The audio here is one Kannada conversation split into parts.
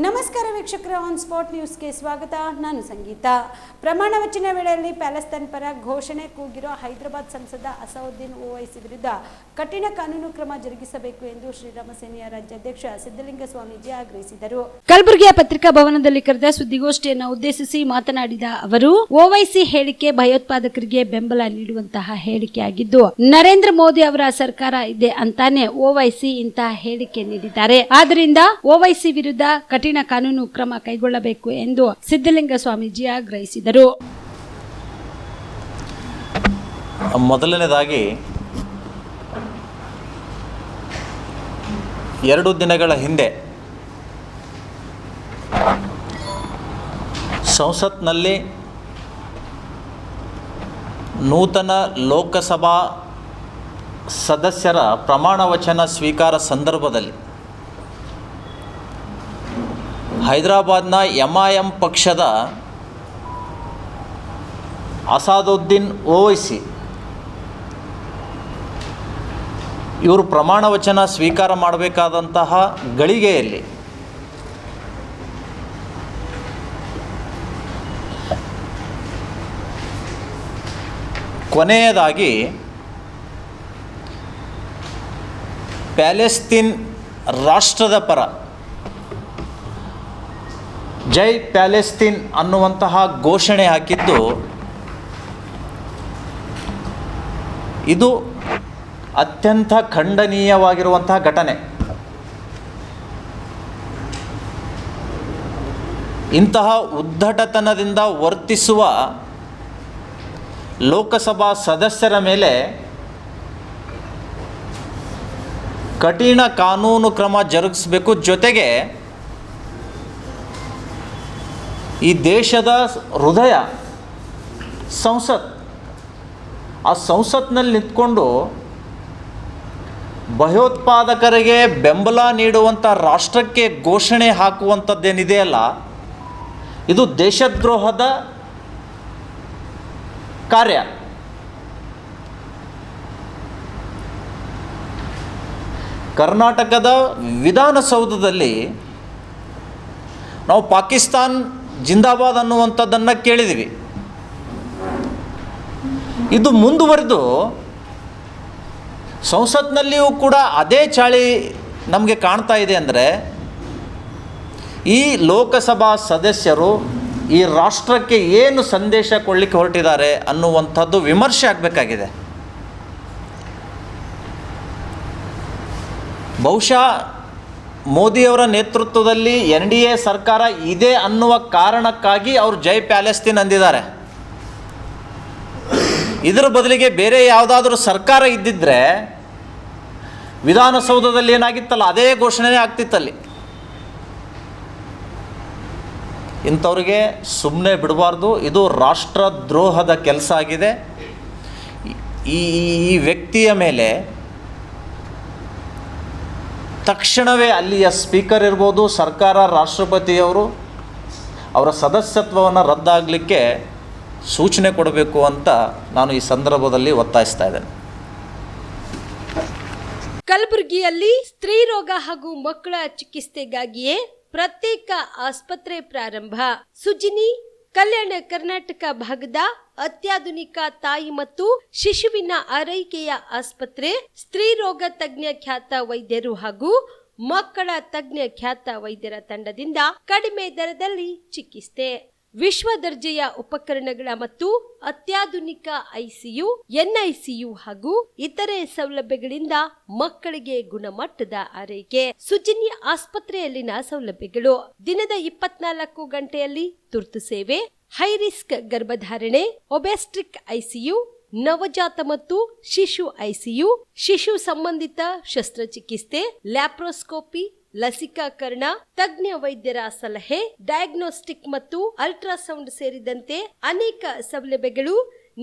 ನಮಸ್ಕಾರ ವೀಕ್ಷಕರೇ, ಆನ್ ಸ್ಪಾಟ್ ನ್ಯೂಸ್ಗೆ ಸ್ವಾಗತ. ನಾನು ಸಂಗೀತ. ಪ್ರಮಾಣ ವಚನ ವೇಳೆಯಲ್ಲಿ ಪ್ಯಾಲೆಸ್ತೈನ್ ಪರ ಘೋಷಣೆ ಕೂಗಿರೋ ಹೈದರಾಬಾದ್ ಸಂಸದ ಅಸದುದ್ದೀನ್ ಓವೈಸಿ ವಿರುದ್ಧ ಕಠಿಣ ಕಾನೂನು ಕ್ರಮ ಜರುಗಿಸಬೇಕು ಎಂದು ಶ್ರೀರಾಮ ಸೇನೆಯ ರಾಜ್ಯಾಧ್ಯಕ್ಷ ಸಿದ್ದಲಿಂಗ ಸ್ವಾಮೀಜಿ ಆಗ್ರಹಿಸಿದರು. ಕಲಬುರಗಿಯ ಪತ್ರಿಕಾ ಭವನದಲ್ಲಿ ಕರೆದ ಸುದ್ದಿಗೋಷ್ಠಿಯನ್ನು ಉದ್ದೇಶಿಸಿ ಮಾತನಾಡಿದ ಅವರು, ಓವೈಸಿ ಹೇಳಿಕೆ ಭಯೋತ್ಪಾದಕರಿಗೆ ಬೆಂಬಲ ನೀಡುವಂತಹ ಹೇಳಿಕೆಯಾಗಿದ್ದು, ನರೇಂದ್ರ ಮೋದಿ ಅವರ ಸರ್ಕಾರ ಇದೆ ಅಂತಾನೆ ಓವೈಸಿ ಇಂತಹ ಹೇಳಿಕೆ ನೀಡಿದ್ದಾರೆ. ಆದ್ದರಿಂದ ಓವೈಸಿ ವಿರುದ್ಧ ಕಠಿಣ ಕಾನೂನು ಕ್ರಮ ಕೈಗೊಳ್ಳಬೇಕು ಎಂದು ಸಿದ್ದಲಿಂಗ ಸ್ವಾಮೀಜಿ ಆಗ್ರಹಿಸಿದರು. ಮೊದಲನೇದಾಗಿ 2 ದಿನಗಳ ಹಿಂದೆ ಸಂಸತ್ನಲ್ಲಿ ನೂತನ ಲೋಕಸಭಾ ಸದಸ್ಯರ ಪ್ರಮಾಣ ವಚನ ಸ್ವೀಕಾರ ಸಂದರ್ಭದಲ್ಲಿ ಹೈದರಾಬಾದ್ನ MIM ಪಕ್ಷದ ಅಸದುದ್ದೀನ್ ಓವೈಸಿ ಇವರು ಪ್ರಮಾಣ ವಚನ ಸ್ವೀಕಾರ ಮಾಡಬೇಕಾದಂತಹ ಗಳಿಗೆಯಲ್ಲಿ ಕೊನೆಯದಾಗಿ ಪ್ಯಾಲೆಸ್ತೈನ್ ರಾಷ್ಟ್ರದ ಪರ ಜೈ ಪ್ಯಾಲೆಸ್ತೈನ್ ಅನ್ನುವಂತಹ ಘೋಷಣೆ ಹಾಕಿದ್ದು ಇದು ಅತ್ಯಂತ ಖಂಡನೀಯವಾಗಿರುವಂತಹ ಘಟನೆ. ಇಂತಹ ಉದ್ದಟತನದಿಂದ ವರ್ತಿಸುವ ಲೋಕಸಭಾ ಸದಸ್ಯರ ಮೇಲೆ ಕಠಿಣ ಕಾನೂನು ಕ್ರಮ ಜರುಗಿಸಬೇಕು. ಜೊತೆಗೆ ಈ ದೇಶದ ಹೃದಯ ಸಂಸತ್, ಆ ಸಂಸತ್ನಲ್ಲಿ ನಿಂತ್ಕೊಂಡು ಭಯೋತ್ಪಾದಕರಿಗೆ ಬೆಂಬಲ ನೀಡುವಂಥ ರಾಷ್ಟ್ರಕ್ಕೆ ಘೋಷಣೆ ಹಾಕುವಂಥದ್ದೇನಿದೆಯಲ್ಲ, ಇದು ದೇಶದ್ರೋಹದ ಕಾರ್ಯ. ಕರ್ನಾಟಕದ ವಿಧಾನಸೌಧದಲ್ಲಿ ನಾವು ಪಾಕಿಸ್ತಾನ್ ಜಿಂದಾಬಾದ್ ಅನ್ನುವಂಥದ್ದನ್ನು ಕೇಳಿದ್ದೀವಿ. ಇದು ಮುಂದುವರೆದು ಸಂಸತ್ನಲ್ಲಿಯೂ ಕೂಡ ಅದೇ ಚಾಳಿ ನಮಗೆ ಕಾಣ್ತಾ ಇದೆ. ಅಂದರೆ ಈ ಲೋಕಸಭಾ ಸದಸ್ಯರು ಈ ರಾಷ್ಟ್ರಕ್ಕೆ ಏನು ಸಂದೇಶ ಕೊಡಲಿಕ್ಕೆ ಹೊರಟಿದ್ದಾರೆ ಅನ್ನುವಂಥದ್ದು ವಿಮರ್ಶೆ ಆಗಬೇಕಾಗಿದೆ. ಬಹುಶಃ ಮೋದಿಯವರ ನೇತೃತ್ವದಲ್ಲಿ NDA ಸರ್ಕಾರ ಇದೆ ಅನ್ನುವ ಕಾರಣಕ್ಕಾಗಿ ಅವರು ಜೈ ಪ್ಯಾಲೆಸ್ತೈನ್ ಅಂದಿದ್ದಾರೆ. ಇದರ ಬದಲಿಗೆ ಬೇರೆ ಯಾವುದಾದ್ರೂ ಸರ್ಕಾರ ಇದ್ದಿದ್ದರೆ ವಿಧಾನಸೌಧದಲ್ಲಿ ಏನಾಗಿತ್ತಲ್ಲ ಅದೇ ಘೋಷಣೆ ಆಗ್ತಿತ್ತಲ್ಲಿ. ಇಂಥವ್ರಿಗೆ ಸುಮ್ಮನೆ ಬಿಡಬಾರ್ದು. ಇದು ರಾಷ್ಟ್ರದ್ರೋಹದ ಕೆಲಸ ಆಗಿದೆ. ಈ ವ್ಯಕ್ತಿಯ ಮೇಲೆ ತಕ್ಷಣವೇ ಅಲ್ಲಿಯ ಸ್ಪೀಕರ್ ಇರ್ಬೋದು, ಸರ್ಕಾರ, ರಾಷ್ಟ್ರಪತಿಯವರು ಅವರ ಸದಸ್ಯತ್ವವನ್ನು ರದ್ದಾಗಲಿಕ್ಕೆ ಸೂಚನೆ ಕೊಡಬೇಕು ಅಂತ ನಾನು ಈ ಸಂದರ್ಭದಲ್ಲಿ ಒತ್ತಾಯಿಸ್ತಾ ಇದ್ದೇನೆ. ಕಲಬುರಗಿಯಲ್ಲಿ ಸ್ತ್ರೀ ರೋಗ ಹಾಗೂ ಮಕ್ಕಳ ಚಿಕಿತ್ಸೆಗಾಗಿಯೇ ಪ್ರತ್ಯೇಕ ಆಸ್ಪತ್ರೆ ಪ್ರಾರಂಭ. ಸುಜಿನಿ ಕಲ್ಯಾಣ ಕರ್ನಾಟಕ ಭಾಗದ ಅತ್ಯಾಧುನಿಕ ತಾಯಿ ಮತ್ತು ಶಿಶುವಿನ ಆರೈಕೆಯ ಆಸ್ಪತ್ರೆ, ಸ್ತ್ರೀ ರೋಗ ತಜ್ಞ ಖ್ಯಾತ ವೈದ್ಯರು ಹಾಗೂ ಮಕ್ಕಳ ತಜ್ಞ ಖ್ಯಾತ ವೈದ್ಯರ ತಂಡದಿಂದ ಕಡಿಮೆ ದರದಲ್ಲಿ ಚಿಕಿತ್ಸೆ, ವಿಶ್ವ ದರ್ಜೆಯ ಉಪಕರಣಗಳ ಮತ್ತು ಅತ್ಯಾಧುನಿಕ ICU, NICU ಹಾಗೂ ಇತರೆ ಸೌಲಭ್ಯಗಳಿಂದ ಮಕ್ಕಳಿಗೆ ಗುಣಮಟ್ಟದ ಆರೈಕೆ. ಸುಜಿನಿ ಆಸ್ಪತ್ರೆಯಲ್ಲಿನ ಸೌಲಭ್ಯಗಳು: ದಿನದ 24 ಗಂಟೆಯಲ್ಲಿ ತುರ್ತು ಸೇವೆ, ಹೈ ರಿಸ್ಕ್ ಗರ್ಭಧಾರಣೆ, ಒಬೆಸ್ಟ್ರಿಕ್ ICU, ನವಜಾತ ಮತ್ತು ಶಿಶು ICU, ಶಿಶು ಸಂಬಂಧಿತ ಶಸ್ತ್ರಚಿಕಿತ್ಸೆ, ಲ್ಯಾಪ್ರೋಸ್ಕೋಪಿ, ಲಸಿಕಾಕರಣ, ತಜ್ಞ ವೈದ್ಯರ ಸಲಹೆ, ಡಯಾಗ್ನೋಸ್ಟಿಕ್ ಮತ್ತು ಅಲ್ಟ್ರಾಸೌಂಡ್ ಸೇರಿದಂತೆ ಅನೇಕ ಸೌಲಭ್ಯಗಳು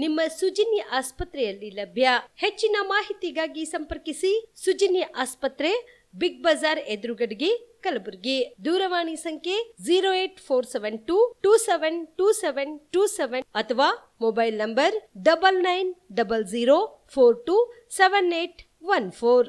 ನಿಮ್ಮ ಸುಜಿನಿ ಆಸ್ಪತ್ರೆಯಲ್ಲಿ ಲಭ್ಯ. ಹೆಚ್ಚಿನ ಮಾಹಿತಿಗಾಗಿ ಸಂಪರ್ಕಿಸಿ ಸುಜಿನಿ ಆಸ್ಪತ್ರೆ, ಬಿಗ್ ಬಜಾರ್ ಎದುರುಗಡೆಗೆ, ಕಲಬುರಗಿ. ದೂರವಾಣಿ ಸಂಖ್ಯೆ 08472272727 ಅಥವಾ ಮೊಬೈಲ್ ನಂಬರ್ 9900427814.